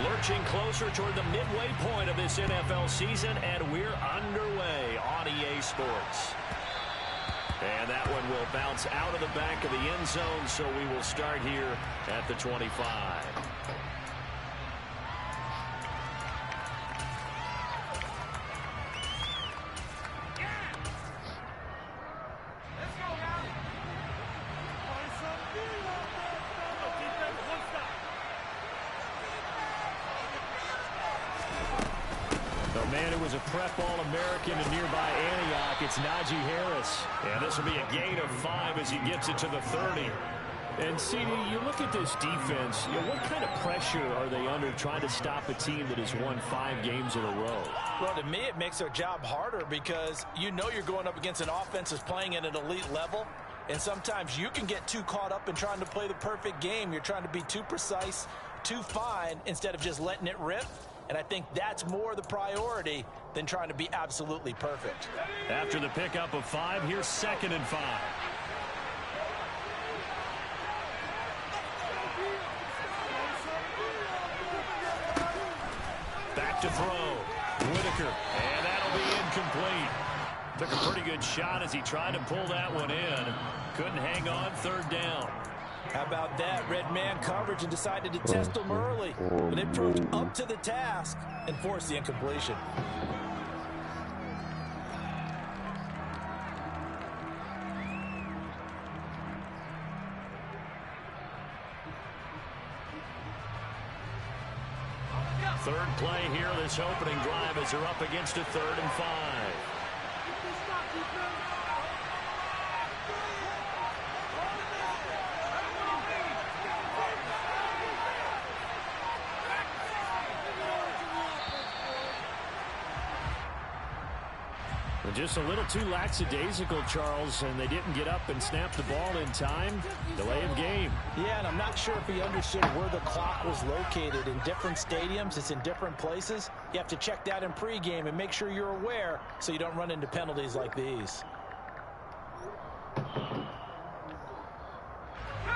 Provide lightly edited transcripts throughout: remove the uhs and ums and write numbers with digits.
Lurching closer toward the midway point of this NFL season, and we're underway on EA Sports. And that one will bounce out of the back of the end zone, so we will start here at the 25. Man who was a prep All-American in nearby Antioch, it's Najee Harris. And this will be a gain of 5 as he gets it to the 30. And, CD, you look at this defense, what kind of pressure are they under trying to stop a team that has won 5 games in a row? Well, to me, it makes their job harder because you know you're going up against an offense that's playing at an elite level. And sometimes you can get too caught up in trying to play the perfect game. You're trying to be too precise, too fine, instead of just letting it rip. And I think that's more the priority than trying to be absolutely perfect. After the pickup of 5, here's 2nd and 5. Back to throw. Whitaker. And that'll be incomplete. Took a pretty good shot as he tried to pull that one in. Couldn't hang on. 3rd down. How about that? Red man coverage and decided to test them early. But it proved up to the task and forced the incompletion. Third play here, this opening drive as they're up against a 3rd and 5. Just a little too lackadaisical, Charles, and they didn't get up and snap the ball in time. Delay of game. Yeah, and I'm not sure if he understood where the clock was located. In different stadiums, it's in different places. You have to check that in pregame and make sure you're aware so you don't run into penalties like these.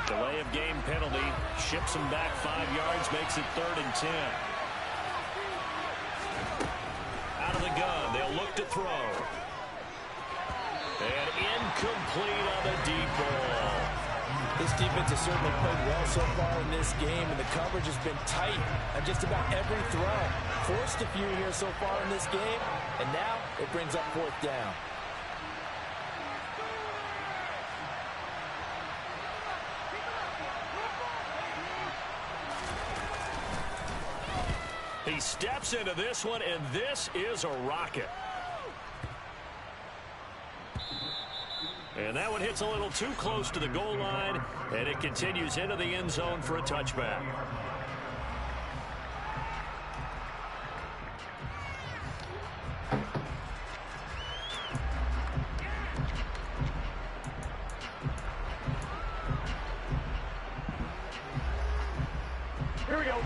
Delay of game penalty. Ships him back 5 yards, makes it 3rd and 10. Out of the gun, they'll look to throw. And incomplete on the deep ball. This defense has certainly played well so far in this game, and the coverage has been tight on just about every throw. Forced a few here so far in this game, and now it brings up 4th down. He steps into this one, and this is a rocket. And that one hits a little too close to the goal line, and it continues into the end zone for a touchback. Here we go.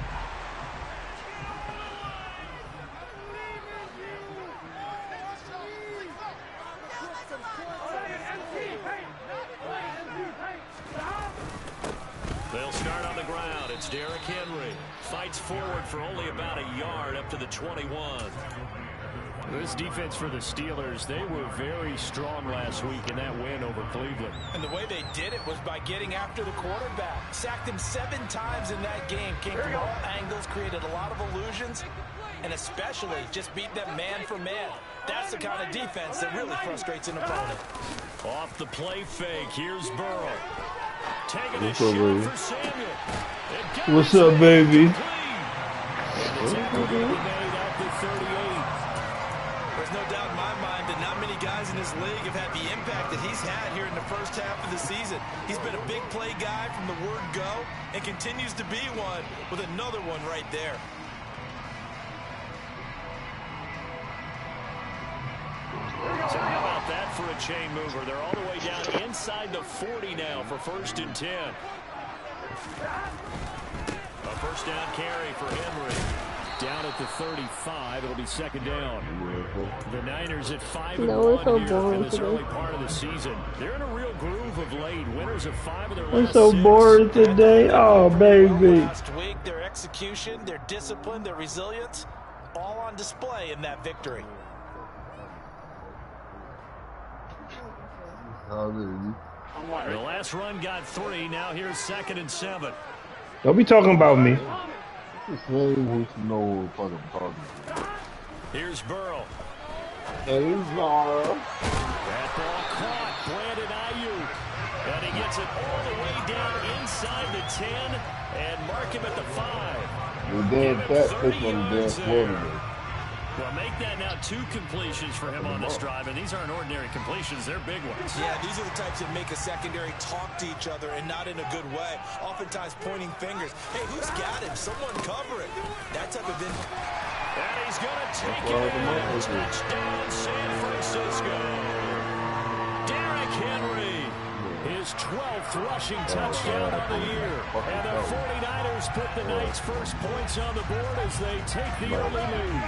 They'll start on the ground. It's Derrick Henry. Fights forward for only about a yard up to the 21. This defense for the Steelers, they were very strong last week in that win over Cleveland. And the way they did it was by getting after the quarterback. Sacked him 7 times in that game. Came from all angles, created a lot of illusions, and especially just beat them man for man. That's the kind of defense that really frustrates an opponent. Off the play fake, here's Burrow. Taking a shot for Samuel. What's up, baby? It's made at the 38. There's no doubt in my mind that not many guys in this league have had the impact that he's had here in the first half of the season. He's been a big play guy from the word go and continues to be one with another one right there. So how about that for a chain mover? They're all the way down inside the 40 now for 1st and 10. A first down carry for Henry. down at the 35. It'll be second down. The Niners at 5-1 here in this early part of the season. They're in a real groove of late. Winners of 5 of their last 6. I'm so bored today. Oh, baby. Last week, their execution, their discipline, their resilience, all on display in that victory. The last run got 3. Now here's 2nd and 7. Don't be talking about me. Here's Burrow. Hey, Zara. That ball caught. Brandon Ayuk. And he gets it all the way down inside the 10 and mark him at the 5. The damn catfish on the damn Florida. Well, make that now 2 completions for him on this drive, and these aren't ordinary completions. They're big ones. Yeah, these are the types that make a secondary talk to each other and not in a good way. Oftentimes pointing fingers. Hey, who's got him? Someone cover it. That type of And he's going to take it in. Touchdown, San Francisco. Derrick Henry. His 12th rushing touchdown of the year. And the 49ers put the Knights' first points on the board as they take the early lead.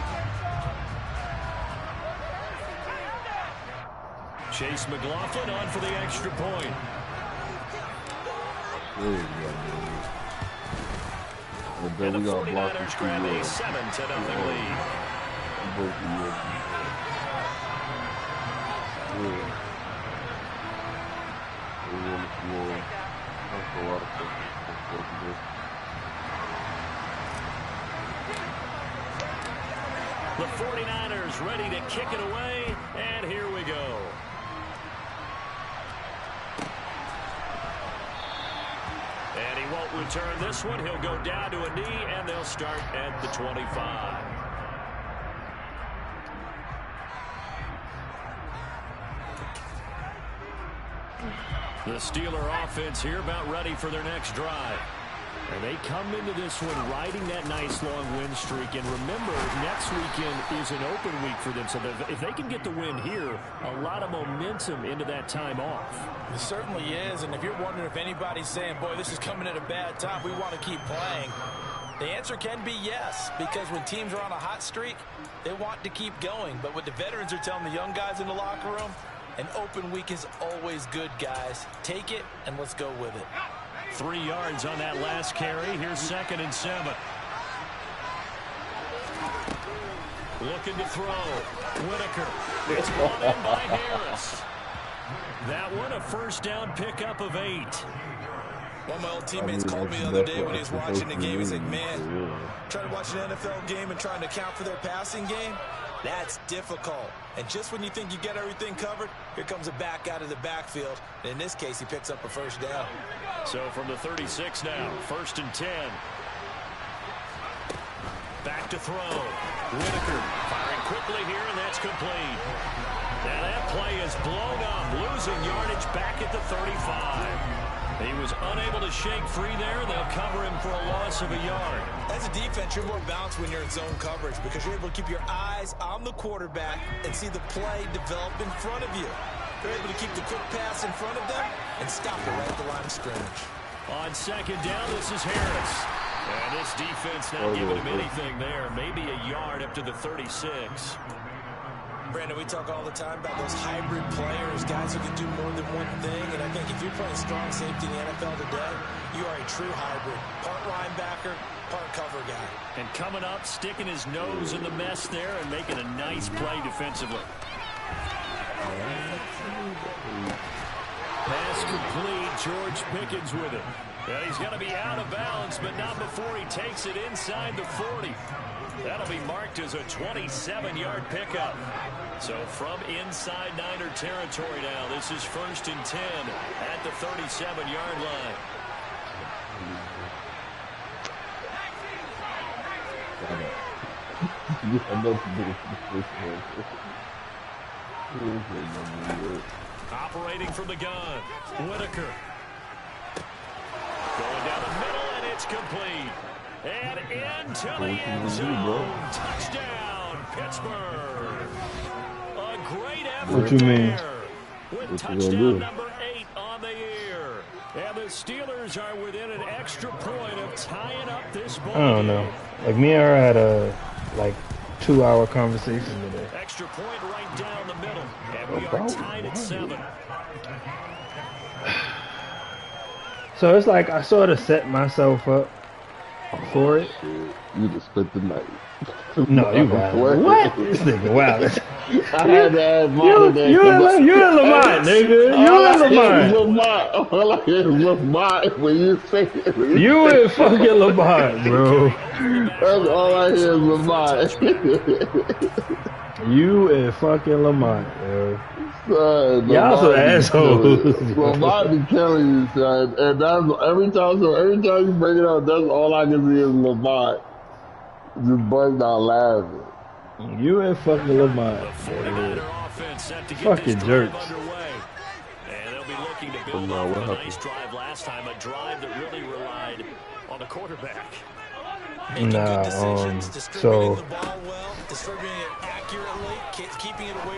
Chase McLaughlin on for the extra point. And the 49ers grab a 7-0 lead. The 49ers ready to kick it away, and here we go. And he won't return this one. He'll go down to a knee, and they'll start at the 25. The Steeler offense here about ready for their next drive. And they come into this one riding that nice long win streak. And remember, next weekend is an open week for them. So if they can get the win here, a lot of momentum into that time off. It certainly is. And if you're wondering if anybody's saying, boy, this is coming at a bad time, we want to keep playing, the answer can be yes. Because when teams are on a hot streak, they want to keep going. But what the veterans are telling the young guys in the locker room, an open week is always good, guys. Take it, and let's go with it. 3 yards on that last carry. Here's 2nd and 7. Looking to throw. Whitaker. It's brought in by Harris. That one a first down pickup of 8. One of my old teammates called me the other day when he was watching the game. He's like, man, trying to watch an NFL game and trying to account for their passing game, that's difficult. And just when you think you get everything covered, here comes a back out of the backfield. And in this case, he picks up a first down. So from the 36 now, 1st and 10. Back to throw. Whitaker firing quickly here, and that's complete. Now that play is blown up, losing yardage back at the 35. He was unable to shake free there. They'll cover him for a loss of a yard. As a defense, you're more balanced when you're in zone coverage because you're able to keep your eyes on the quarterback and see the play develop in front of you. You're able to keep the quick pass in front of them and stop it right at the line of scrimmage. On 2nd down, this is Harris. And this defense not giving him anything there. Maybe a yard up to the 36. Brandon, we talk all the time about those hybrid players, guys who can do more than one thing. And I think if you're playing strong safety in the NFL today, you are a true hybrid. Part linebacker, part cover guy. And coming up, sticking his nose in the mess there and making a nice play defensively. Pass complete. George Pickens with it. And he's going to be out of bounds, but not before he takes it inside the 40. That'll be marked as a 27-yard pickup. So from inside Niner territory now, this is 1st and 10 at the 37-yard line. Operating from the gun, Whitaker. Going down the middle, and it's complete. And into the end zone. Touchdown, Pittsburgh. A great effort what you mean? there. With touchdown number 8 on the year. And the Steelers are within an extra point of tying up this ball. I don't know. Like, me and her had a, like, 2-hour conversation today. Extra point right down the middle. And we are tied at 7. So it's like I sort of set myself up for it. You just spent the night. No, you wild. What? This nigga wild. I had to ask Mom today. You in Lamont, nigga. You in Lamont. All I hear is Lamont when you say it. You in fucking Lamont, bro. That's all I hear is Lamont. You in fucking Lamont, yo. Son, y'all some assholes. Lamont be killing you, son. And that's every time you bring it up, that's all I can see is Lamont. Just bust out laughing. You and fucking Lamont. Fucking jerks. And they'll be looking to build off a nice drive last time, a drive that really relied on the quarterback.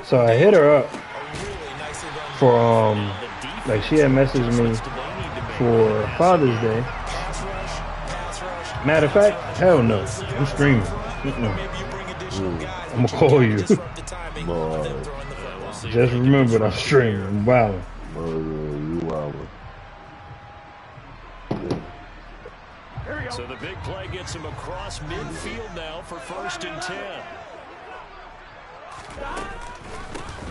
So I hit her up for like she had messaged me for Father's Day. Matter of fact, hell no, I'm streaming. I'm gonna call you. Just remember, I'm streaming. I'm wilding. You wilding. So the big play gets him across midfield now for 1st and 10.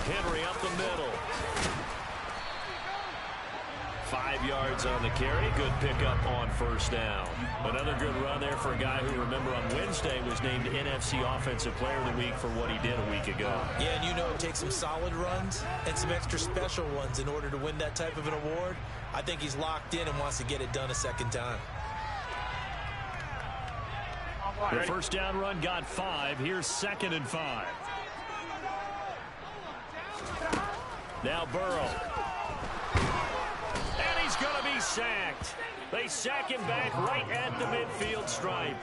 Henry up the middle. 5 yards on the carry. Good pickup on 1st down. Another good run there for a guy who, remember, on Wednesday was named NFC Offensive Player of the Week for what he did a week ago. Yeah, and you know it takes some solid runs and some extra special ones in order to win that type of an award. I think he's locked in and wants to get it done a second time. The 1st down run got 5. Here's 2nd and 5. Now Burrow. And he's going to be sacked. They sack him back right at the midfield stripe.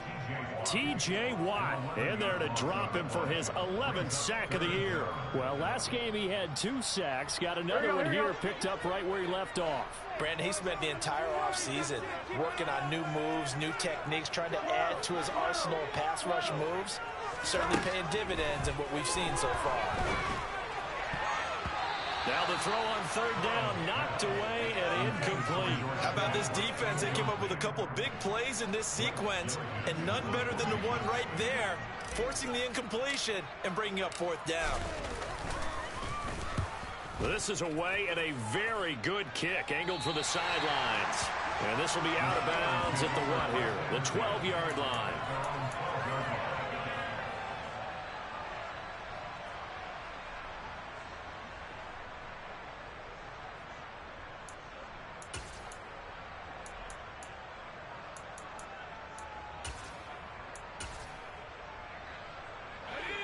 T.J. Watt in there to drop him for his 11th sack of the year. Well, last game he had 2 sacks. Got another one here picked up right where he left off. Brandon, he spent the entire offseason working on new moves, new techniques, trying to add to his arsenal of pass rush moves. Certainly paying dividends in what we've seen so far. Now the throw on 3rd down, knocked away and incomplete. How about this defense? They came up with a couple of big plays in this sequence, and none better than the one right there, forcing the incompletion and bringing up 4th down. This is away and a very good kick, angled for the sidelines. And this will be out of bounds at the what here? The 12-yard line.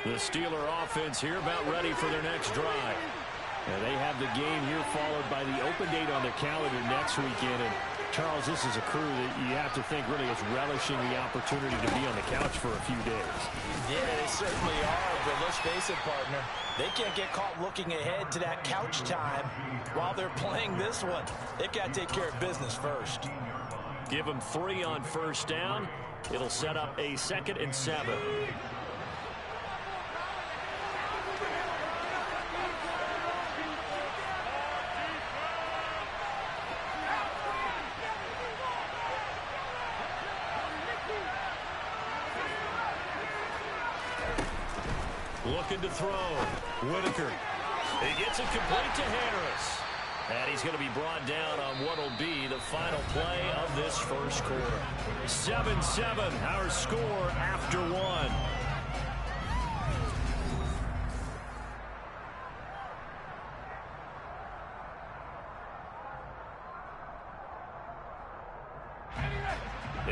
The Steeler offense here about ready for their next drive. And they have the game here followed by the open date on their calendar next weekend. And Charles, this is a crew that you have to think really is relishing the opportunity to be on the couch for a few days. Yeah, they certainly are, but let's face it, partner. They can't get caught looking ahead to that couch time while they're playing this one. They've got to take care of business first. Give them 3 on 1st down. It'll set up a 2nd and 7. Looking to throw. Whitaker. He gets it complete to Harris. And he's going to be brought down on what will be the final play of this 1st quarter. 7-7, our score after 1.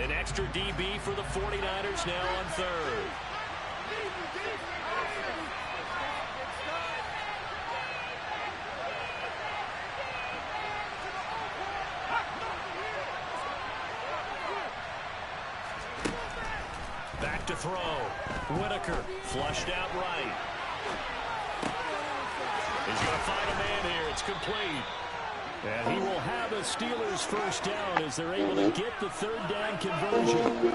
An extra DB for the 49ers now on 3rd. Back to throw. Whitaker flushed out right. He's going to find a man here. It's complete. And he will have a Steelers first down as they're able to get the third down conversion.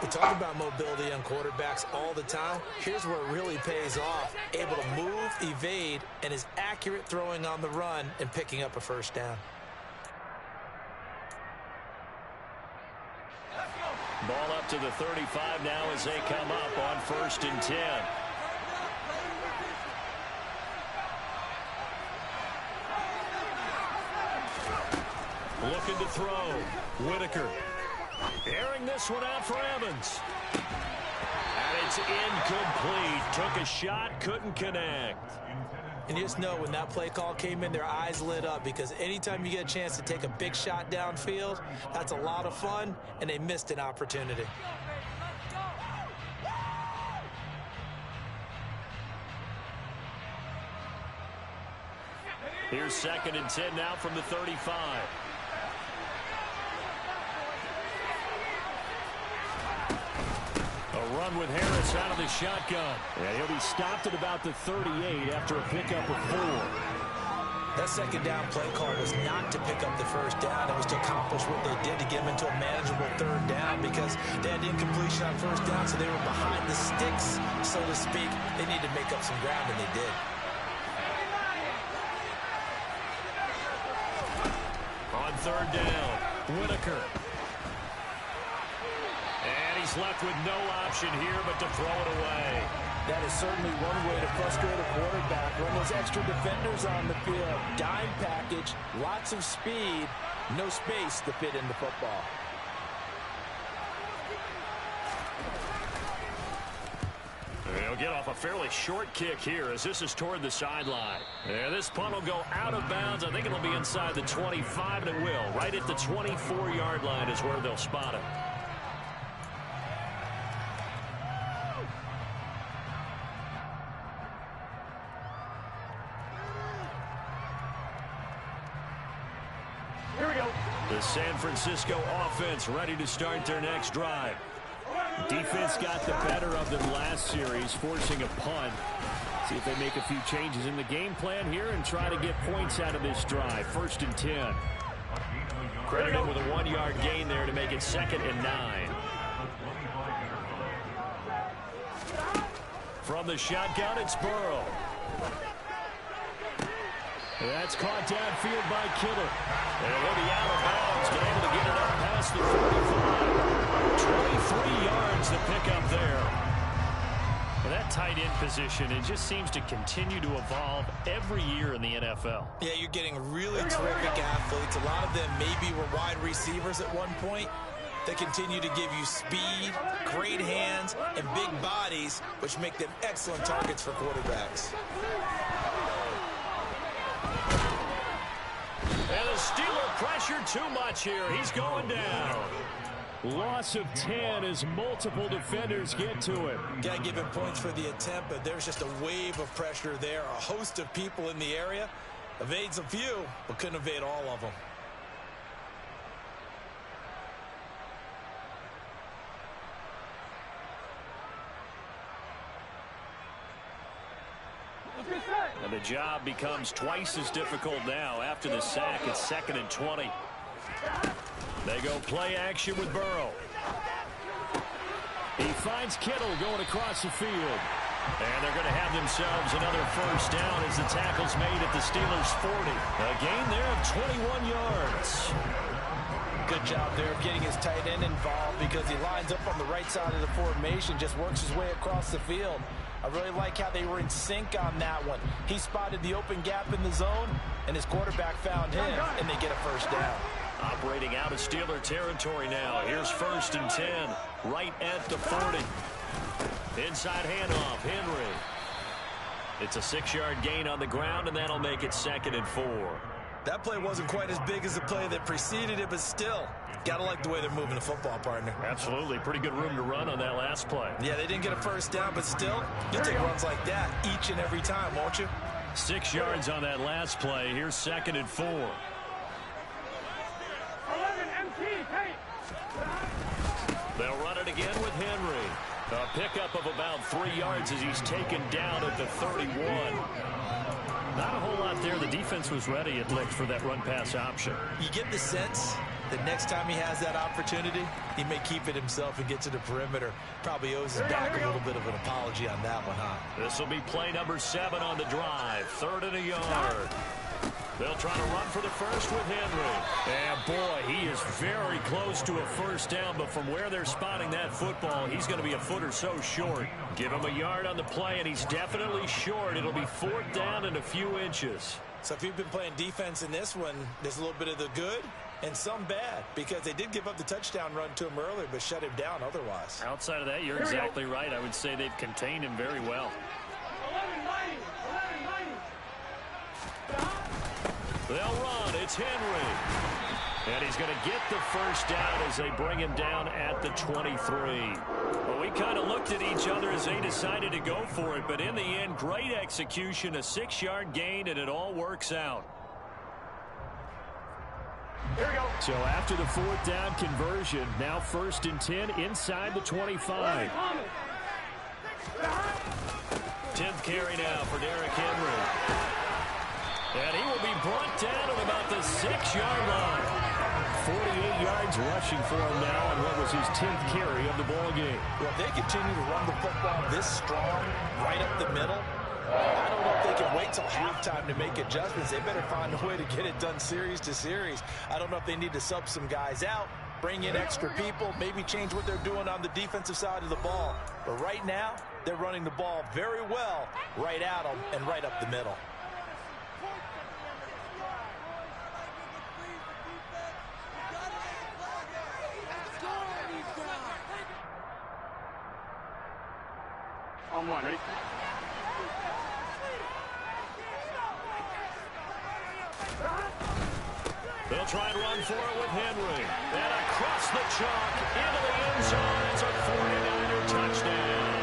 We talk about mobility on quarterbacks all the time. Here's where it really pays off. Able to move, evade, and is accurate throwing on the run and picking up a first down. Ball up to the 35 now as they come up on 1st and 10. Looking to throw. Whitaker. Airing this one out for Evans. And it's incomplete. Took a shot, couldn't connect. And you just know when that play call came in, their eyes lit up, because anytime you get a chance to take a big shot downfield, that's a lot of fun, and they missed an opportunity. Here's 2nd and 10 now from the 35. A run with Harris out of the shotgun. And he'll be stopped at about the 38 after a pickup of 4. That second down play call was not to pick up the first down. It was to accomplish what they did to get them into a manageable third down, because they had incompletion on first down, so they were behind the sticks, so to speak. They needed to make up some ground, and they did. On 3rd down, Whitaker. And he's left with no option here but to throw it away. That is certainly one way to frustrate a quarterback. Run those extra defenders on the field. Dime package, lots of speed, no space to fit in the football. He'll get off a fairly short kick here as this is toward the sideline. And this punt will go out of bounds. I think it'll be inside the 25, and it will. Right at the 24-yard line is where they'll spot it. Here we go. The San Francisco offense ready to start their next drive. Defense got the better of them last series, forcing a punt. See if they make a few changes in the game plan here and try to get points out of this drive. 1st and 10. Credited with a 1-yard gain there to make it 2nd and 9. From the shotgun, it's Burrow. That's caught downfield by Kittle. And he'll be out of bounds, but able to get it up past the 45. 23 yards to pick up there. Well, that tight end position, it just seems to continue to evolve every year in the NFL. Yeah, you're getting really terrific athletes. A lot of them maybe were wide receivers at one point. They continue to give you speed, great hands, and big bodies, which make them excellent targets for quarterbacks. And the Steeler pressure too much here. He's going down. Loss of 10 as multiple defenders get to him. Got to give him points for the attempt, but there's just a wave of pressure there. A host of people in the area. Evades a few, but couldn't evade all of them. And the job becomes twice as difficult now after the sack. It's 2nd and 20. They go play action with Burrow. He finds Kittle going across the field. And they're going to have themselves another first down as the tackle's made at the Steelers' 40. A gain there of 21 yards. Good job there of getting his tight end involved, because he lines up on the right side of the formation, just works his way across the field. I really like how they were in sync on that one. He spotted the open gap in the zone, and his quarterback found him, and they get a first down. Operating out of Steeler territory now. Here's 1st and 10, right at the 40. Inside handoff, Henry. It's a 6-yard gain on the ground, and that'll make it 2nd and 4. That play wasn't quite as big as the play that preceded it, but still, got to like the way they're moving the football, partner. Absolutely. Pretty good room to run on that last play. Yeah, they didn't get a first down, but still, you take runs like that each and every time, won't you? 6 yards on that last play. Here's 2nd and 4. They'll run it again with Henry. A pickup of about 3 yards as he's taken down at the 31. Not a whole lot there. The defense was ready, it looked, for that run-pass option. You get the sense that next time he has that opportunity, he may keep it himself and get to the perimeter. Probably owes his back a little bit of an apology on that one, huh? This will be play number 7 on the drive. 3rd and a yard. They'll try to run for the first with Henry. And, boy, he is very close to a first down, but from where they're spotting that football, he's going to be a foot or so short. Give him a yard on the play, and he's definitely short. It'll be 4th down and a few inches. So if you've been playing defense in this one, there's a little bit of the good and some bad, because they did give up the touchdown run to him earlier, but shut him down otherwise. Outside of that, you're exactly right. I would say they've contained him very well. They'll run. It's Henry. And he's going to get the first down as they bring him down at the 23. Well, we kind of looked at each other as they decided to go for it, but in the end, great execution, a 6-yard gain, and it all works out. Here we go. So after the 4th down conversion, now 1st and 10 inside the 25. 10th carry now for Derrick Henry. And he will be brought down at about the 6-yard line. 48 yards rushing for him now on what was his 10th carry of the ball game. Well, if they continue to run the football this strong, right up the middle, I don't know if they can wait till halftime to make adjustments. They better find a way to get it done series to series. I don't know if they need to sub some guys out, bring in extra people, maybe change what they're doing on the defensive side of the ball. But right now, they're running the ball very well right at them and right up the middle. On one, ready? They'll try and run for it with Henry. And across the chalk into the end zone. It's a 49er touchdown.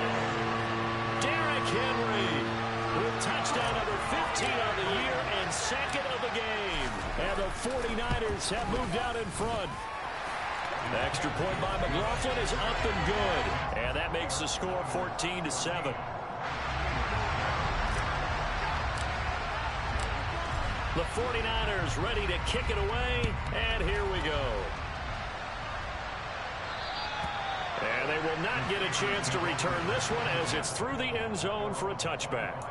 Derrick Henry with touchdown number 15 on the year and 2nd of the game. And the 49ers have moved out in front. Extra point by McLaughlin is up and good. And that makes the score 14-7. The 49ers ready to kick it away, and here we go. And they will not get a chance to return this one as it's through the end zone for a touchback.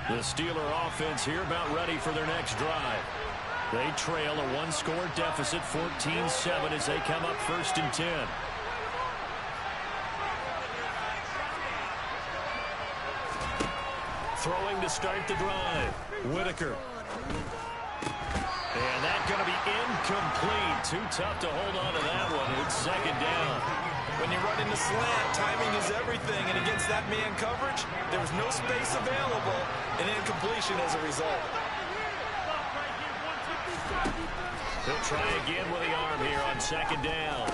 The Steeler offense here about ready for their next drive. They trail a 1-score deficit, 14-7, as they come up 1st and 10. Throwing to start the drive. Whitaker. And that's going to be incomplete. Too tough to hold on to that one. It's 2nd down. When you run in the slant, timing is everything. And against that man coverage, there was no space available. And incompletion as a result. He'll try again with the arm here on 2nd down.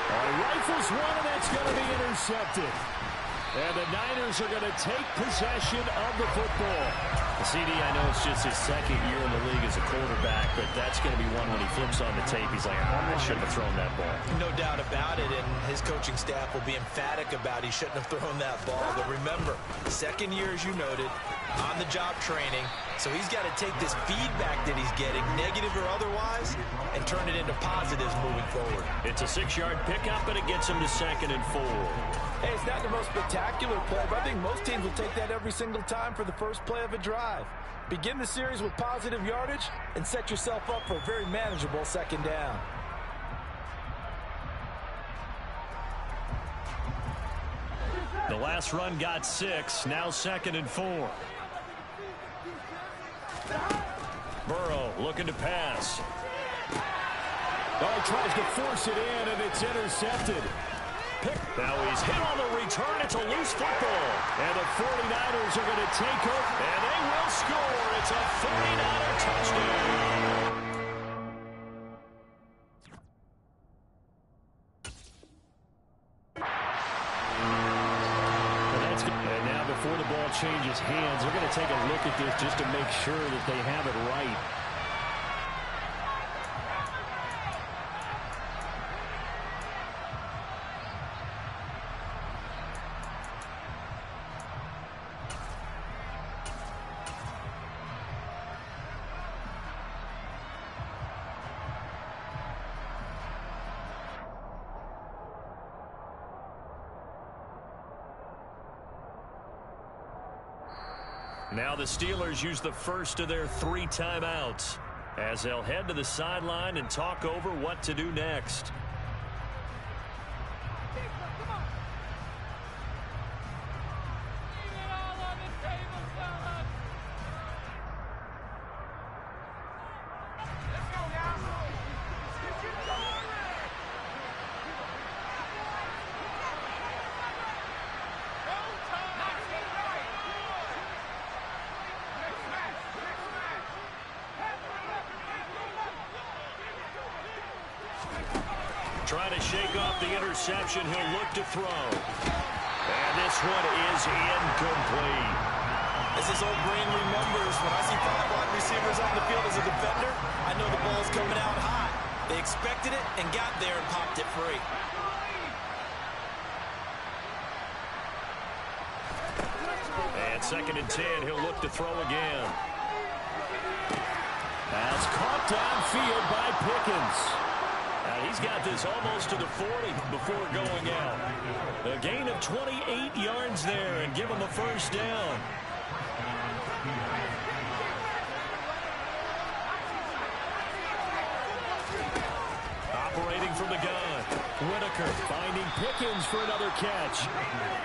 Rifles one, and that's going to be intercepted. And the Niners are going to take possession of the football. CD, I know it's just his 2nd year in the league as a quarterback, but that's going to be one when he flips on the tape. He's like, I shouldn't have thrown that ball. No doubt about it, and his coaching staff will be emphatic about he shouldn't have thrown that ball. But remember, 2nd year, as you noted, on-the-job training. So he's got to take this feedback that he's getting, negative or otherwise, and turn it into positives moving forward. It's a 6-yard pickup, and it gets him to 2nd and 4. Hey, it's not the most spectacular play, but I think most teams will take that every single time for the first play of a drive. Begin the series with positive yardage and set yourself up for a very manageable 2nd down. The last run got 6, now 2nd and 4. Burrow looking to pass. Oh, tries to force it in, and it's intercepted. Now he's hit on the return. It's a loose football. And the 49ers are going to take over, and they will score. It's a 49er touchdown. And now before the ball changes hands, they're going to take a look at this just to make sure that they have it right. Now the Steelers use the first of their 3 timeouts as they'll head to the sideline and talk over what to do next. Trying to shake off the interception. He'll look to throw. And this one is incomplete. As his old brain remembers, when I see 5 wide receivers on the field as a defender, I know the ball's coming out high. They expected it and got there and popped it free. And 2nd and 10. He'll look to throw again. That's caught downfield by Pickens. He's got this almost to the 40 before going out. A gain of 28 yards there and give him a first down. Operating from the gun. Whitaker finding Pickens for another catch.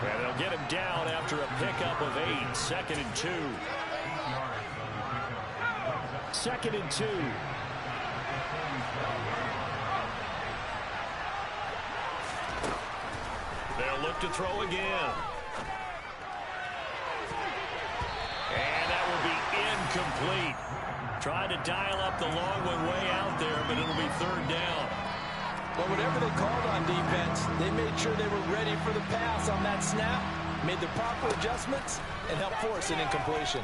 And they'll get him down after a pickup of 8. 2nd and 2. 2nd and 2. They'll look to throw again. And that will be incomplete. Trying to dial up the long one way out there, but it'll be 3rd down. Well, whatever they called on defense, they made sure they were ready for the pass on that snap, made the proper adjustments, and helped force an incompletion.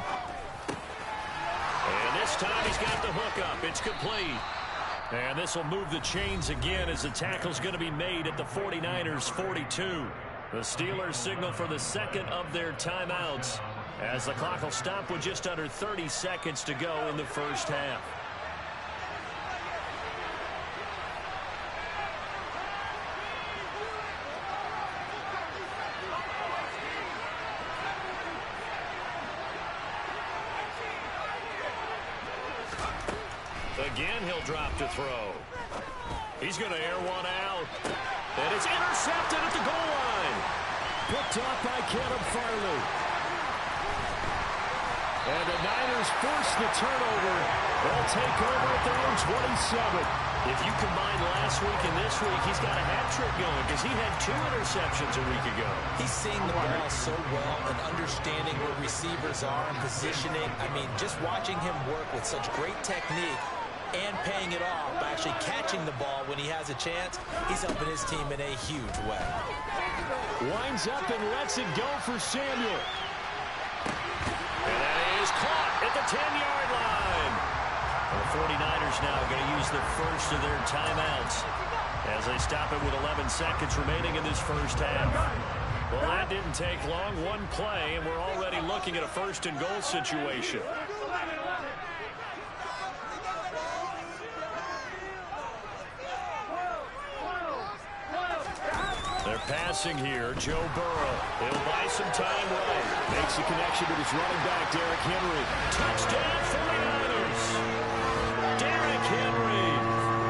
And this time he's got the hook up. It's complete. And this will move the chains again as the tackle's going to be made at the 49ers' 42. The Steelers signal for the 2nd of their timeouts as the clock will stop with just under 30 seconds to go in the first half. Again, he'll drop to throw. He's going to air one out. And it's intercepted at the goal line. Picked off by Caleb Farley. And the Niners force the turnover. They'll take over at their own 27. If you combine last week and this week, he's got a hat trick going because he had 2 interceptions a week ago. He's seeing the ball so well and understanding where receivers are and positioning. I mean, just watching him work with such great technique and paying it off by actually catching the ball when he has a chance, he's helping his team in a huge way. Winds up and lets it go for Samuel. And that is caught at the 10-yard line. The 49ers now going to use the first of their timeouts as they stop it with 11 seconds remaining in this first half. Well, that didn't take long. One play, and we're already looking at a 1st and goal situation. They're passing here. Joe Burrow. He'll buy some time right. Makes the connection to his running back, Derrick Henry. Touchdown, 49ers. Derrick Henry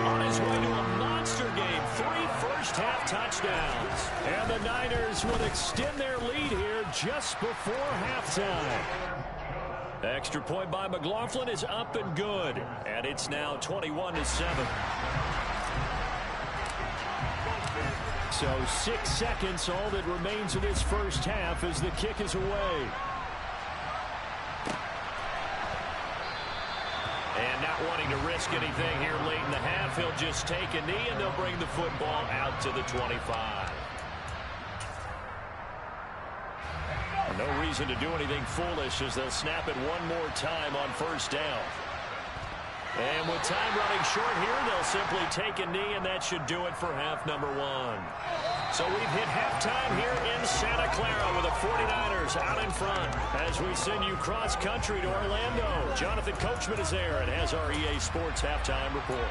on his way to a monster game. 3 first-half touchdowns. And the Niners would extend their lead here just before halftime. Extra point by McLaughlin is up and good. And it's now 21-7. So 6 seconds, all that remains of this first half as the kick is away. And not wanting to risk anything here late in the half, he'll just take a knee and they'll bring the football out to the 25. No reason to do anything foolish as they'll snap it one more time on first down. And with time running short here, they'll simply take a knee, and that should do it for half number one. So we've hit halftime here in Santa Clara with the 49ers out in front. As we send you cross-country to Orlando, Jonathan Coachman is there and has our EA Sports halftime report.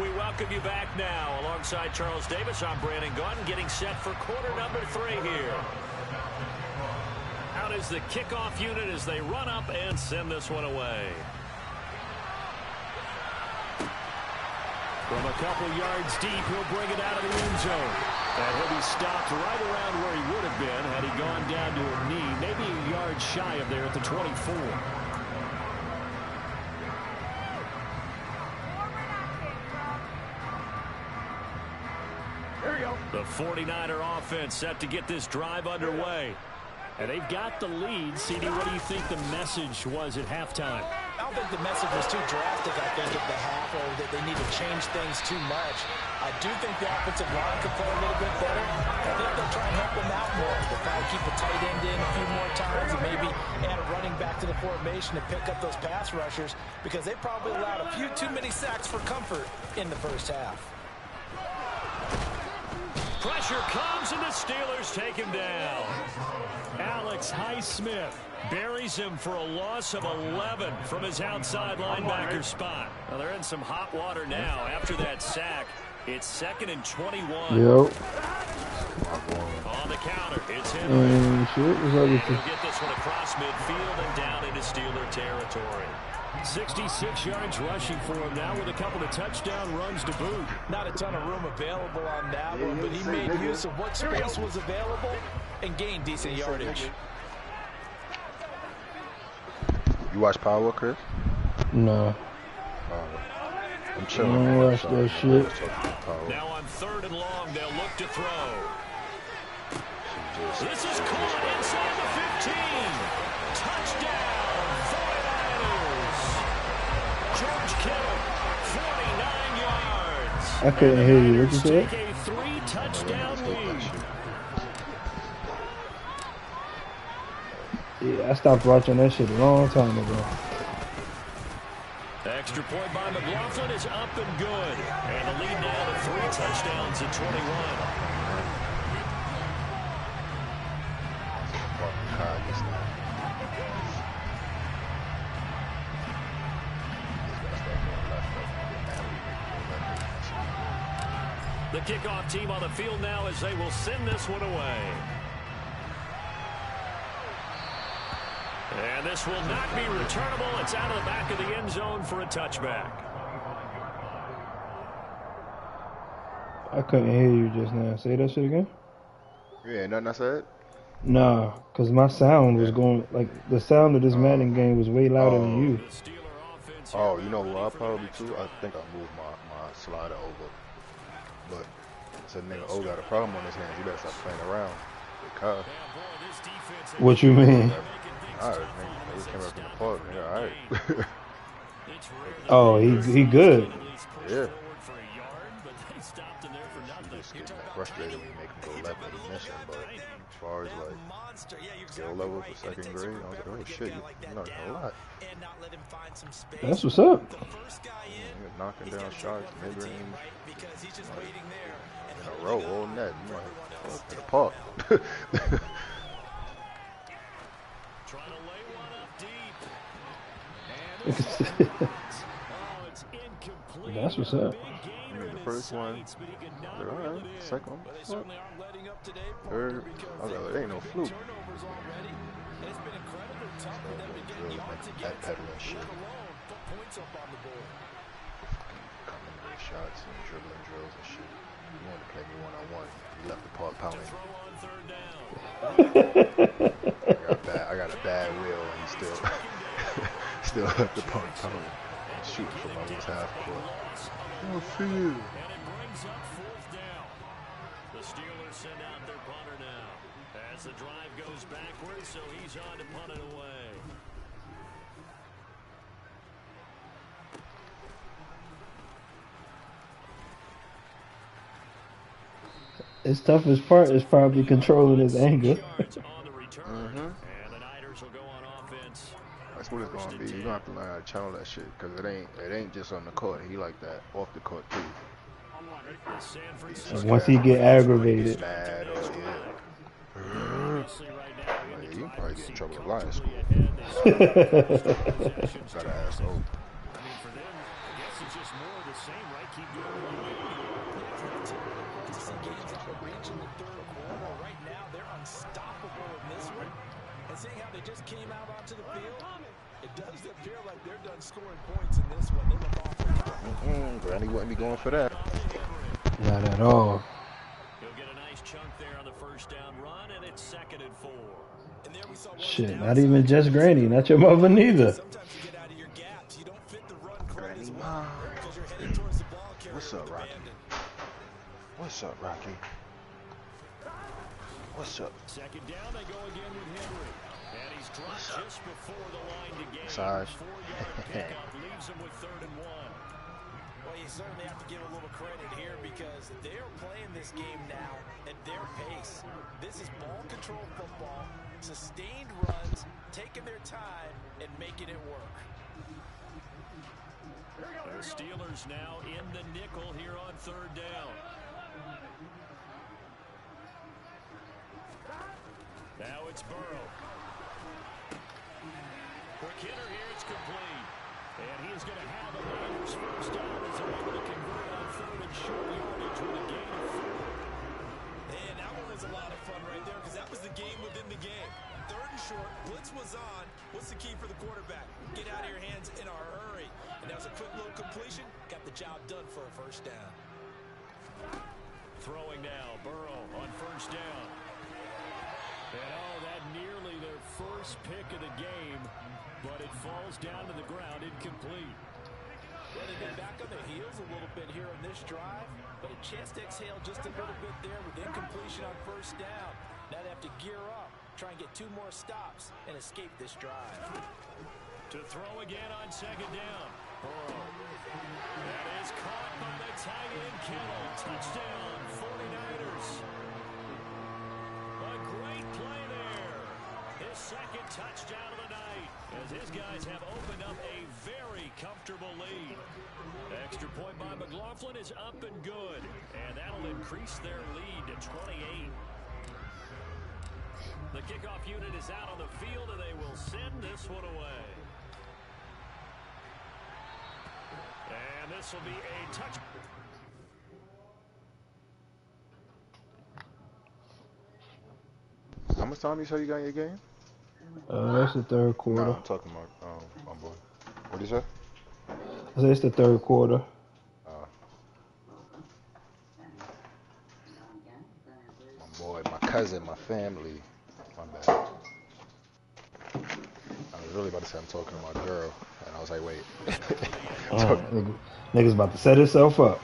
We welcome you back now. Alongside Charles Davis, I'm Brandon Gaudin, getting set for quarter number 3 here. Out is the kickoff unit as they run up and send this one away. From a couple yards deep, he'll bring it out of the end zone. And he'll be stopped right around where he would have been had he gone down to a knee, maybe a yard shy of there at the 24. The 49er offense set to get this drive underway. And they've got the lead. CD, what do you think the message was at halftime? I don't think the message was too drastic, I think, at the half, or that they need to change things too much. I do think the offensive line could play a little bit better. I think they'll try and help them out more. They'll try to keep the tight end in a few more times and maybe add a running back to the formation to pick up those pass rushers, because they probably allowed a few too many sacks for comfort in the first half. Pressure comes, and the Steelers take him down. Alex Highsmith buries him for a loss of 11 from his outside linebacker spot. Well, they're in some hot water now after that sack. It's 2nd and 21. Yep. On the counter, it's him. He'll get this one across midfield and down into Steeler territory. 66 yards rushing for him now with a couple of touchdown runs to boot. Not a ton of room available on that one, but he made use of what space was available and gained decent yardage. You watch Power, Chris? Nah. I'm chilling. I don't watch that shit. Now on 3rd and long, they'll look to throw. This is caught inside the 15. Touchdown. George Kittle, 49 yards. I couldn't hear you. What you said? Take a 3-touchdown lead. Yeah, I stopped watching that shit a long time ago. Extra point by McLaughlin is up and good. And the lead now to 3 touchdowns at 21. The kickoff team on the field now as they will send this one away. And this will not be returnable. It's out of the back of the end zone for a touchback. I couldn't hear you just now. Say that shit again? Yeah, nothing I said? Nah, because my sound was going, like, the sound of this Madden game was way louder than you. Oh, you know what? I probably too. I think I moved my slider over. But said nigga O got a problem on his hands. He better stop playing around. Because what you mean? alright, nigga. He came up in the park, nigga. Alright. Oh, he good. Yeah. You just get frustrated when you make him go left at the mission, but as far as like skill level for 2nd grade, I was like, oh shit, you learned a lot. That's what's up. You're knocking down shots, mid-range, like, in a row, all net. You know, in the park. That's what's up. I mean, the first one, like, all right. Second one, what? Third, I was like, it ain't no fluke. That peddling shit. Coming with shots and dribbling drills and shit. You wanted to play me one-on-one. You left the park pounding. I got a bad wheel and he still left the park pounding. shooting from almost half court. Oh, feel. And it brings up fourth down. The Steelers send out their punter now. As the drive goes backwards, so he's on to punt it away. His toughest part is probably controlling his anger. That's what it's gonna be. You're gonna have to learn how to channel that shit, cause it ain't just on the court. He like that off the court too. Once he get aggravated, mad or yeah, you probably get in trouble a lot in school. Gotta ask old. Right now, they're unstoppable in this one. And seeing how they just came out onto the field, it does appear like they're done scoring points in this one. They look awful. Granny wouldn't be going for that. not at all. He'll get a nice chunk there on the first down run, and it's 2nd and 4. And there we saw Shit, not even just Granny, not your mother neither. Sometimes you get out of your gaps. You don't fit the run quite as well because you're heading towards the ball carrier. What's up, Rocky? What's up, Rocky? What's up? Second down, they go again with Henry. And he's dropped just before the line to gain. Size. 4-yard pickup leaves him with 3rd and 1. Well, you certainly have to give a little credit here because they're playing this game now at their pace. This is ball control football, sustained runs, taking their time and making it work. The Steelers now in the nickel here on 3rd down. Now it's Burrow. Quick hitter here, it's complete. And he is going to have a Niners first down as they're able to convert on 3rd and short yardage with a gain of 4. And that one was a lot of fun right there because that was the game within the game. 3rd and short, blitz was on. What's the key for the quarterback? Get out of your hands in a hurry. And that was a quick little completion. Got the job done for a first down. Throwing now, Burrow on 1st down. And that nearly their first pick of the game, but it falls down to the ground incomplete. Yeah, they've been back on their heels a little bit here on this drive, but a chance to exhale just a little bit there with incompletion on 1st down. Now they have to gear up, try and get 2 more stops, and escape this drive. To throw again on 2nd down. Burrow. That is caught by the tight end, Kittle. Touchdown, 49ers. A great play there. His 2nd touchdown of the night as his guys have opened up a very comfortable lead. Extra point by McLaughlin is up and good, and that'll increase their lead to 28. The kickoff unit is out on the field, and they will send this one away. And this will be a touch. How much time you say you got in your game? That's the 3rd quarter. No, I'm talking about my boy. What did you say? I said it's the 3rd quarter. My boy, my cousin, my family. My bad. I was really about to say I'm talking to my girl, and I was like, wait. Niggas about to set himself up.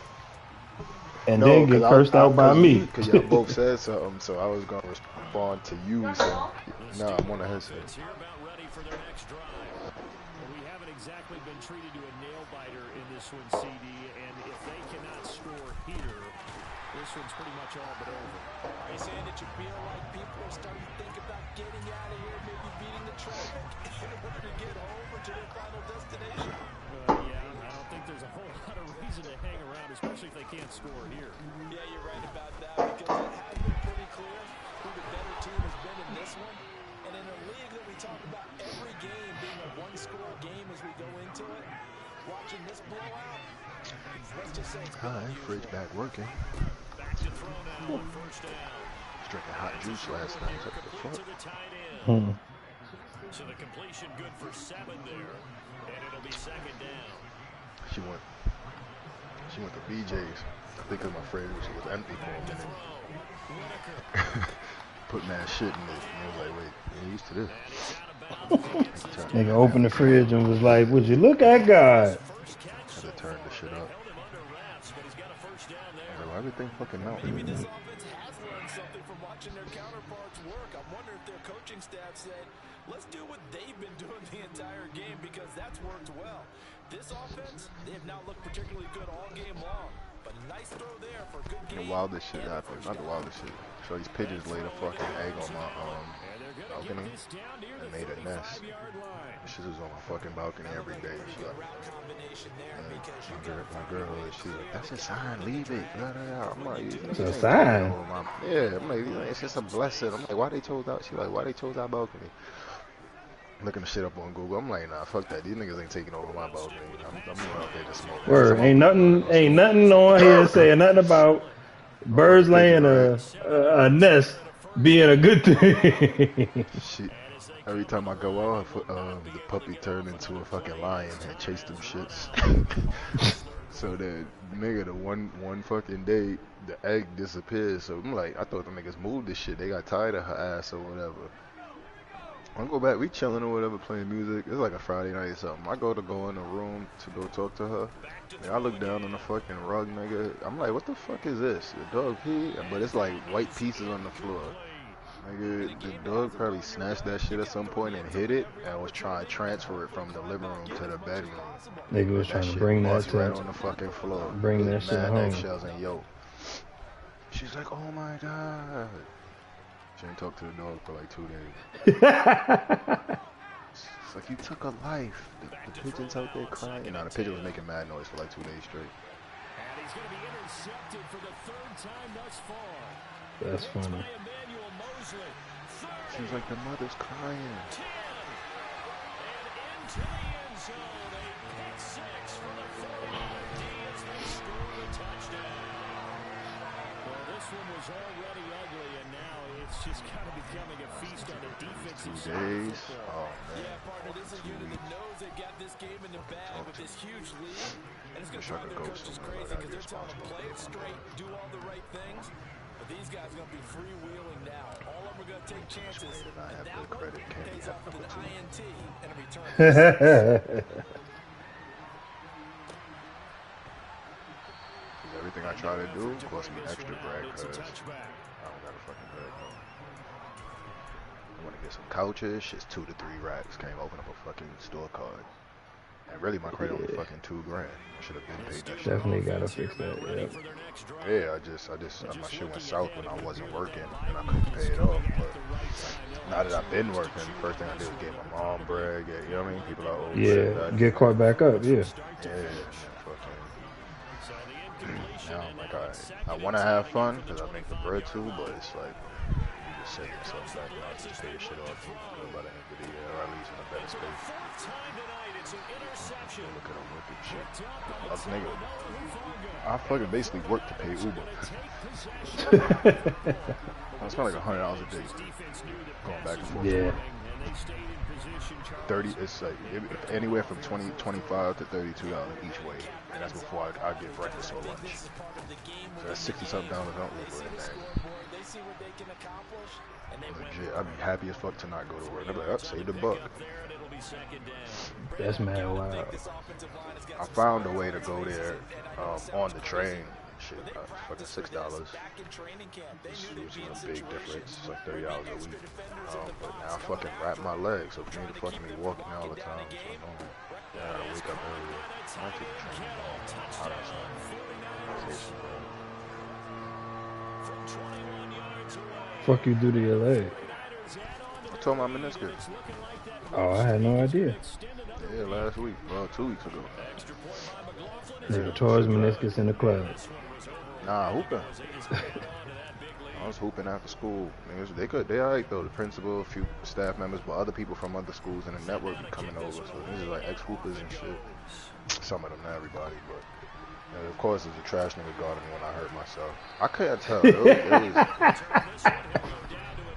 And then get cursed out by me. Because y'all both said something, so I was going to respond to you. So, no, I'm on the headset. Here about ready for their next drive. Well, we haven't exactly been treated to a nail-biter in this one, CD, and if they cannot score here, this one's pretty much all but over. Are you saying that you feel like people are starting to think about getting out of here, maybe beating the traffic in order to get home or to their final destination? Yeah, I don't think there's a whole lot of reason to hang around, especially if they can't score here. Yeah, you're right about that because it has been pretty clear who the better team has been in this one. And in a league that we talk about every game being a one-score game as we go into it, watching this blowout, let's just say it's Hi, fridge back working. Back to throw now on 1st down. Was drinking hot juice last night. What the fuck? To the tight end. So the completion good for 7 there, and it'll be 2nd down. She went to BJ's. I think because my fridge was empty for a minute. Put mad shit in it. And I was like, wait, you're used to this. Nigga opened the fridge and was like, would you look at God? Everything fucking melted. Maybe this offense has learned something from watching their counterparts work. I'm wondering if their coaching staff said, let's do what they've been doing the entire game because that's worked well. This offense, they have not looked particularly good all game long. But a nice throw there for a good game. The wildest shit happened. Not the wildest shit. So these pigeons laid a fucking egg on my balcony and made a nest. She was on my fucking balcony every day. She like, my girl, she's like, that's a sign, leave it. Blah, blah, blah. I'm like, it's a sign. Yeah, I'm like, it's just a blessing. I'm like, why they chose out? She's like, why they chose our balcony? Looking the shit up on Google. I'm like, nah, fuck that. These niggas ain't taking over my balcony. I'm out there just smoking. Word, ain't nothing on here saying nothing about birds laying a nest being a good thing. Shit. Every time I go out, the puppy turned into a fucking lion and chased them shits. So the nigga, the one fucking day, the egg disappeared. So I'm like, I thought the niggas moved this shit. They got tired of her ass or whatever. I go back, we chilling or whatever, playing music. It's like a Friday night or something. I go in the room to go talk to her. And I look down on the fucking rug, nigga. I'm like, what the fuck is this? The dog pee? But it's like white pieces on the floor. Nigga, the dog probably snatched that shit at some point and hit it and was trying to transfer it from the living room to the bedroom. Nigga was trying to bring that to right on the fucking floor. Bring that shit home. Eggshells and yo. She's like, oh my god. She didn't talk to the dog for like 2 days. It's like, you took a life. The pigeon's out there crying. You know, the pigeon was making mad noise for like 2 days straight. And he's going to be intercepted for the 3rd time thus far. That's funny. Seems like the mother's crying. This one was already ugly, and now it's just kind of becoming a feast on the defensive 2 days. Oh man. Yeah, partner, this is a unit that knows they've got this game in the bag with this huge lead, and it's going to drive their coaches crazy because they're telling them play it straight, do all the right things. But these guys are going to be freewheeling now. All of them are going to take chances. And that one pays off with an INT and a return. Everything I try to do costs me extra bread because I don't got a fucking bread. I want to get some couches. Shit's 2 to 3 racks. Can't open up a fucking store card. And really, my credit only fucking $2 grand. I should have been paid that shit. Definitely gotta fix that. Yeah, I just my shit went south when I wasn't working and I couldn't pay it off. But now that I've been working, first thing I did was get my mom bread. You know what I mean? People are old. Yeah, get caught back up. Yeah. Yeah, fucking. Now I'm like, I want to have fun because I make the bread too, but it's like you just set yourself back now. Just pay your shit off by the end of the year, or at least in a better space. Look at them working shit. That's nigga. I fucking basically work to pay Uber. I spend like $100 a day going back and forth. Yeah. 30. It's like anywhere from $25 to $32 each way, and that's before I get breakfast or lunch. So that's $60-something on Uber. Legit, I'd be happy as fuck to not go to work. I'd be like, oh, save the buck. That's mad wild. I found a way to go there on the train. Shit, fucking $6. Which is a big difference. It's like $30 a week. But now I fucking wrap my legs, so for me to fucking be walking all the time, so I gotta wake up earlier. I take the train home. Fuck you do to your leg? I tore my meniscus. Oh, I had no idea. Yeah, last week. Well, 2 weeks ago. Nigga tore his meniscus in the club. Nah, hooping. I was hooping after school. They alright though. The principal, a few staff members, but other people from other schools in the network be coming over. So this is like ex-hoopers and shit. Some of them, not everybody, but of course there's a trash nigga guarding me when I hurt myself. I couldn't tell. It was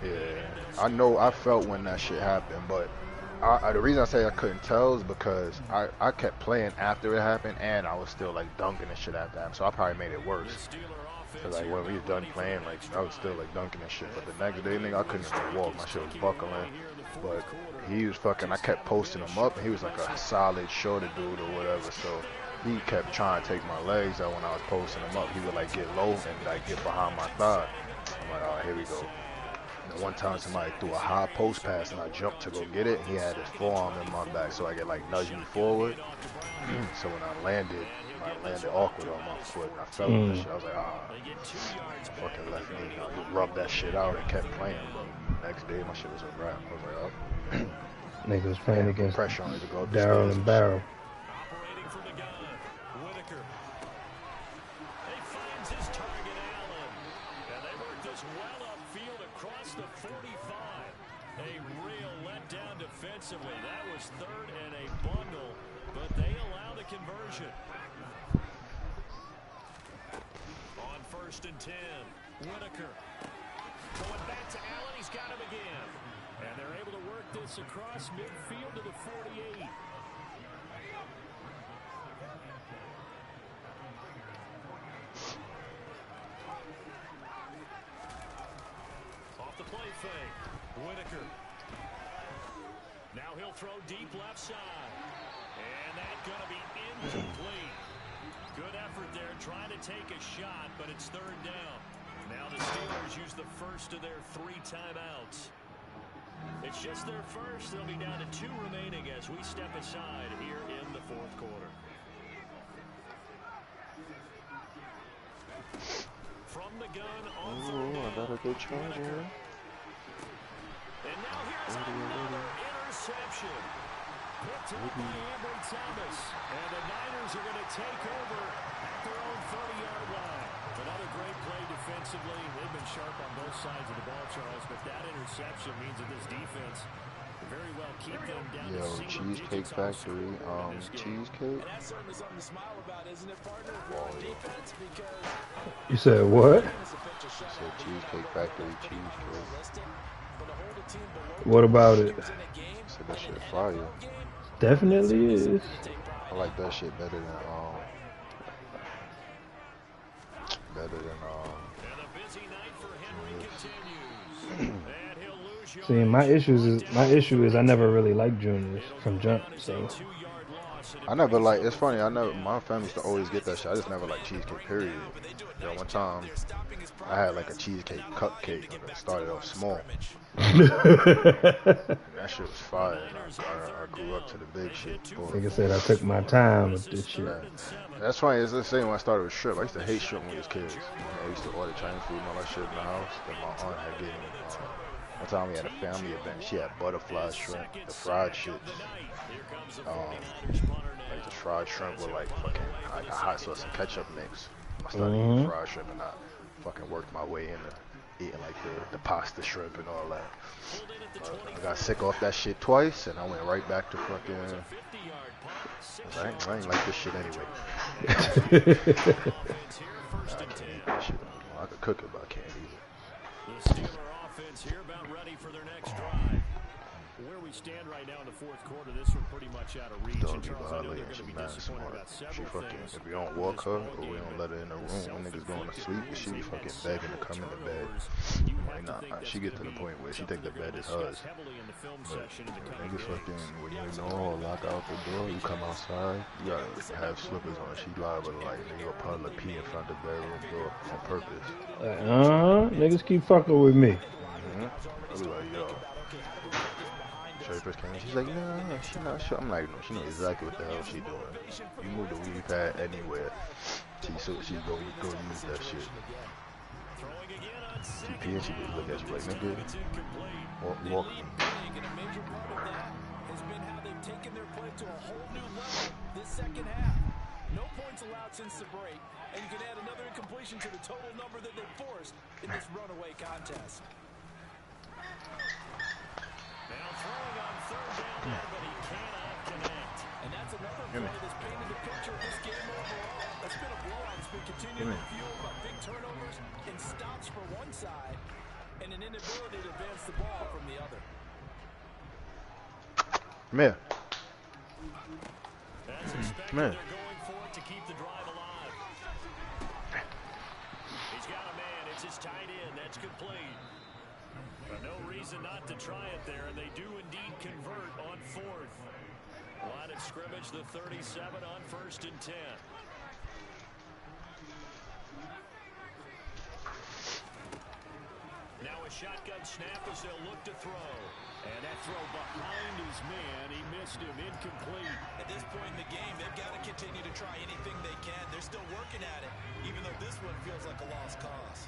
yeah, I know. I felt when that shit happened, but the reason I say I couldn't tell is because I kept playing after it happened, and I was still like dunking and shit at that, so I probably made it worse. Cause like when we was done playing, like I was still like dunking and shit. But the next day, nigga, I couldn't even walk. My shit was buckling. But he was fucking. I kept posting him up, and he was like a solid, shorter dude or whatever. So he kept trying to take my legs out when I was posting him up. He would like get low and like get behind my thigh. I'm like, all right, here we go. And one time somebody threw a high post pass and I jumped to go get it. He had his forearm in my back, so I could like nudge me forward. So when I landed awkward on my foot and I fell on that shit. I was like, fucking left knee. I just rubbed that shit out and kept playing. But next day my shit was a wrap. I was like, oh. Niggas playing against pressure on it to go up the Darryl stairs and Barrel. Operating from the gun, Whitaker. He finds his target, Allen. And they work this well upfield across the 45. A real letdown defensively. That was third and a bundle, but they allow the conversion. On 1st and 10, Whitaker. Going back to Allen, he's got him again. And they're able to work this across midfield to the 48. Off the play fake, Whitaker. Now he'll throw deep left side. And that's going to be incomplete. Good effort there, trying to take a shot, but it's third down. Now the Steelers use the first of their 3 timeouts. It's just their first. They'll be down to 2 remaining as we step aside here in the 4th quarter. From the gun on third down. I got a good charge here. And now here's another interception. Picked up by Ambry Thomas. And the Niners are going to take over at their own 30-yard line. Another great play defensively. They've been sharp on both sides of the ball, Charles, but that interception means that this defense very well keep them down to single Cheesecake digits Factory, cheesecake. And that's certainly something to smile about, isn't it, partner? If you're on defense, because You said what? I said Cheesecake Factory, cheesecake. What about it? I said that shit fire. Definitely is. I like that shit better than See, my issue is I never really liked juniors from jump. So I never like. It's funny. My family used to always get that shit. I just never liked cheesecake. Period. One time I had like a cheesecake cupcake. It started off small. That shit was fire. I grew up to the big shit. Like I said, I took my time with this shit. That's funny. It's the same when I started with shrimp. I used to hate shrimp when we was kids. I used to order Chinese food and all that shit in the house. Then my aunt had given me. One time we had a family event. She had butterfly shrimp, the fried shit. Like the fried shrimp with like fucking like a hot sauce and ketchup mix. I started eating fried shrimp and I fucking worked my way into eating like the pasta shrimp and all that. I got sick off that shit twice and I went right back to fucking. I ain't like this shit anyway. I can't eat that shit. I could cook it, but I can't eat it. The Steeler offense here about ready for their next drive. Where we stand right now in the 4th quarter, this one pretty much out of reach. Don't be violating. She mad smart. She fucking, if we don't walk her or we don't let her in the room, when niggas going to sleep, she be fucking begging to come in the bed. Like, nah, she get to the point where she think the bed is hers. But niggas fucking, when you know or lock out the door, you come outside, you gotta have slippers on. She liable to like, nigga puddle a pee in front of the bedroom door on purpose. Niggas keep fucking with me. I be like, yo. First came in, she's like, no, she not sure. I'm like, no, she knows exactly what the hell she doing. You move the weed pad anywhere, she go use that shit. She pee and she just look at you like, nigga, walk. has been how they've taken their play to a whole new level this second half. No points allowed since the break, and you can add another incompletion to the total number that they've forced in this runaway contest. Now throwing on third down there, but he cannot connect. And that's another play that's painted the picture of this game overall. That's been a blowout. It's been continually fueled by big turnovers and stops for one side and an inability to advance the ball from the other. Come here. As expected, they're going for it to keep the drive alive. He's got a man. It's his tight end. That's complete. But no reason not to try it there, and they do indeed convert on 4th. Line of scrimmage, the 37 on 1st and 10. Now a shotgun snap as they'll look to throw. And that throw behind his man. He missed him, incomplete. At this point in the game, they've got to continue to try anything they can. They're still working at it, even though this one feels like a lost cause.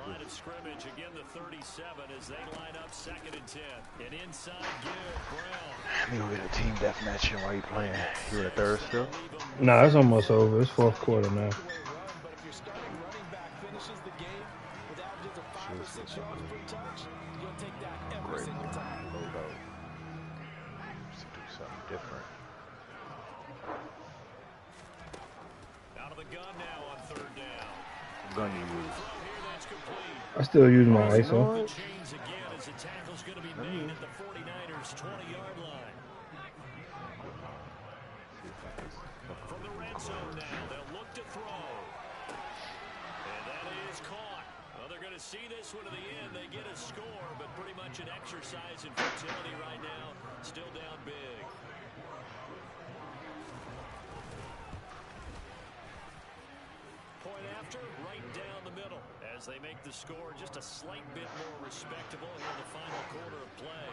Line of scrimmage, again the 37 as they line up 2nd and 10. And inside give, Brown. Let me go get a team deathmatch while you playing. You in the third still? Nah, it's almost over. It's 4th quarter now. But if your starting running back finishes the game with averages of 5 or 6 yards per touch, you'll take that every single time. Load out. Just to do something different. Out of the gun now on 3rd down. Gun you use. I still use my ISO. Chains again as the tackle's going to be made at the 49ers 20-yard line. From the red zone now, they'll look to throw. And that is caught. Well, they're going to see this one to the end. They get a score, but pretty much an exercise in futility right now. Still down big. Point after, right down the middle. As they make the score just a slight bit more respectable here in the final quarter of play.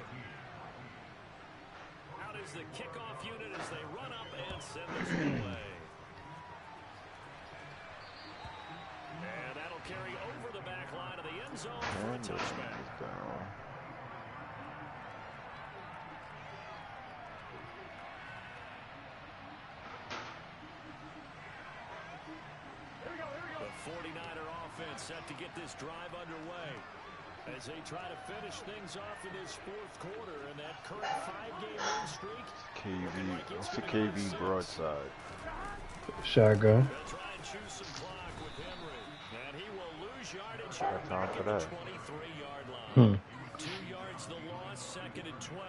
Out is the kickoff unit as they run up and send this one away. And that'll carry over the back line of the end zone for a touchback. The 49er offense set to get this drive underway as they try to finish things off in this 4th quarter and that current 5-game win streak. KV, what's the KV broadside? Shotgun. They'll try and choose some clock with Henry, and he will lose yardage here Time back for at the that. 23-yard line. 2 yards the loss, 2nd and 12.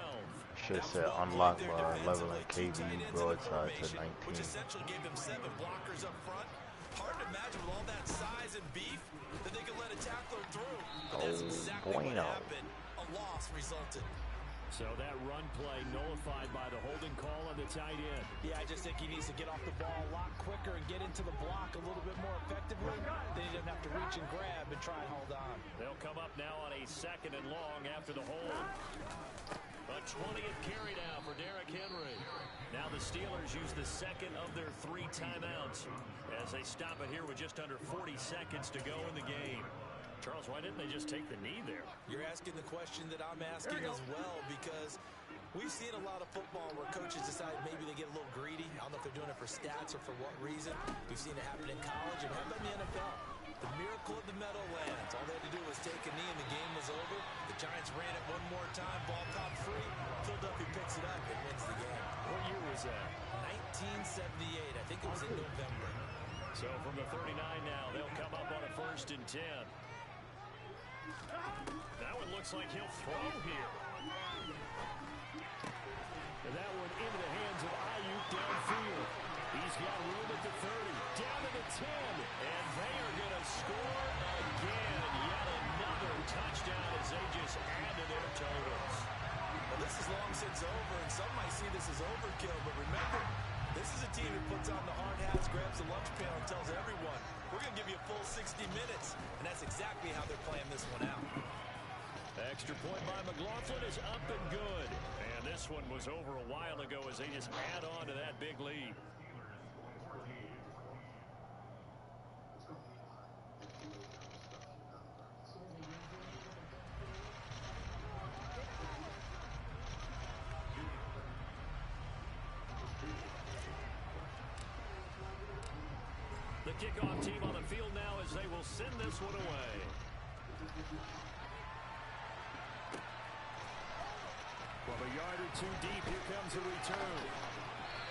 Should have said unlock by leveling KV broadside to 19. Which essentially gave them 7 blockers up front. Hard to imagine with all that size and beef that they could let a tackler through. But that's exactly what happened. A loss resulted. So that run play nullified by the holding call on the tight end. Yeah, I just think he needs to get off the ball a lot quicker and get into the block a little bit more effectively. Then he doesn't have to reach and grab and try and hold on. They'll come up now on a 2nd and long after the hold. A 20th carry now for Derrick Henry. Now the Steelers use the 2nd of their 3 timeouts as they stop it here with just under 40 seconds to go in the game. Charles, why didn't they just take the knee there? You're asking the question that I'm asking as well, because we've seen a lot of football where coaches decide maybe they get a little greedy. I don't know if they're doing it for stats or for what reason. We've seen it happen in college and happen in the NFL. The miracle of the Meadowlands. All they had to do was take a knee and the game was over. The Giants ran it one more time. Ball caught free. Philadelphia picks it up and wins the game. What year was that? 1978. I think it was in November. So from the 39 now, they'll come up on a 1st and 10. That one looks like he'll throw here. And that one into the hands of Ayuk downfield. He's got room at the 30, down to the 10, and they are going to score again. Yet another touchdown as they just add to their totals. Well, this is long since over, and some might see this as overkill, but remember, this is a team that puts on the hard hats, grabs the lunch pail, and tells everyone, we're going to give you a full 60 minutes, and that's exactly how they're playing this one out. Extra point by McLaughlin is up and good. And this one was over a while ago as they just add on to that big lead. The kickoff team on the field now as they will send this one away. From a yard or 2 deep, here comes a return.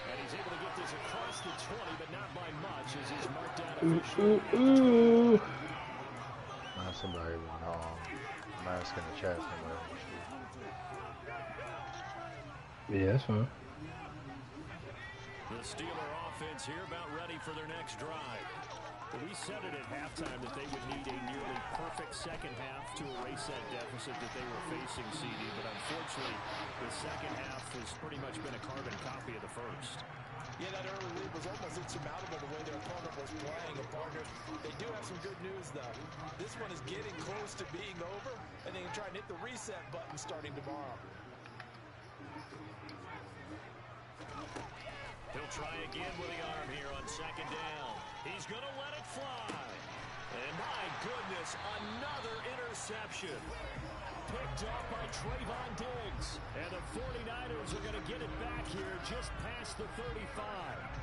And he's able to get this across the 20, but not by much as he's marked down officially. Somebody wrong. I'm asking the chat somebody. Yeah, that's fine. The Steeler offense here about ready for their next drive. We said it at halftime that they would need a nearly perfect second half to erase that deficit that they were facing, CD. But unfortunately, the second half has pretty much been a carbon copy of the first. Yeah, that early lead was almost insurmountable the way their opponent was playing. And partner, they do have some good news, though. This one is getting close to being over, and they can try and hit the reset button starting tomorrow. He'll try again with the arm here on second down. He's going to let it fly. And my goodness, another interception. Picked off by Trayvon Diggs. And the 49ers are going to get it back here just past the 35.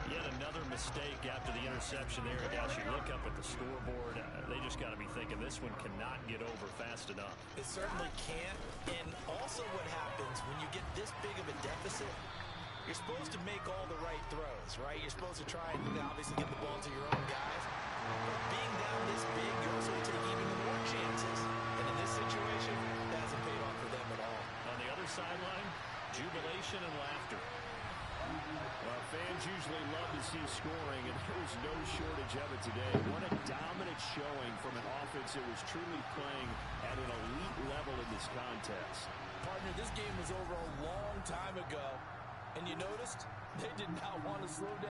Yet another mistake after the interception there. And as you look up at the scoreboard, they just got to be thinking this one cannot get over fast enough. It certainly can't. And also what happens when you get this big of a deficit, you're supposed to make all the right throws, right? You're supposed to try and obviously get the ball to your own guys. But being down this big, you're also going to take even more chances. And in this situation, that hasn't paid off for them at all. On the other sideline, jubilation and laughter. Well, fans usually love to see scoring, and there was no shortage of it today. What a dominant showing from an offense that was truly playing at an elite level in this contest. Partner, this game was over a long time ago. And you noticed they did not want to slow down.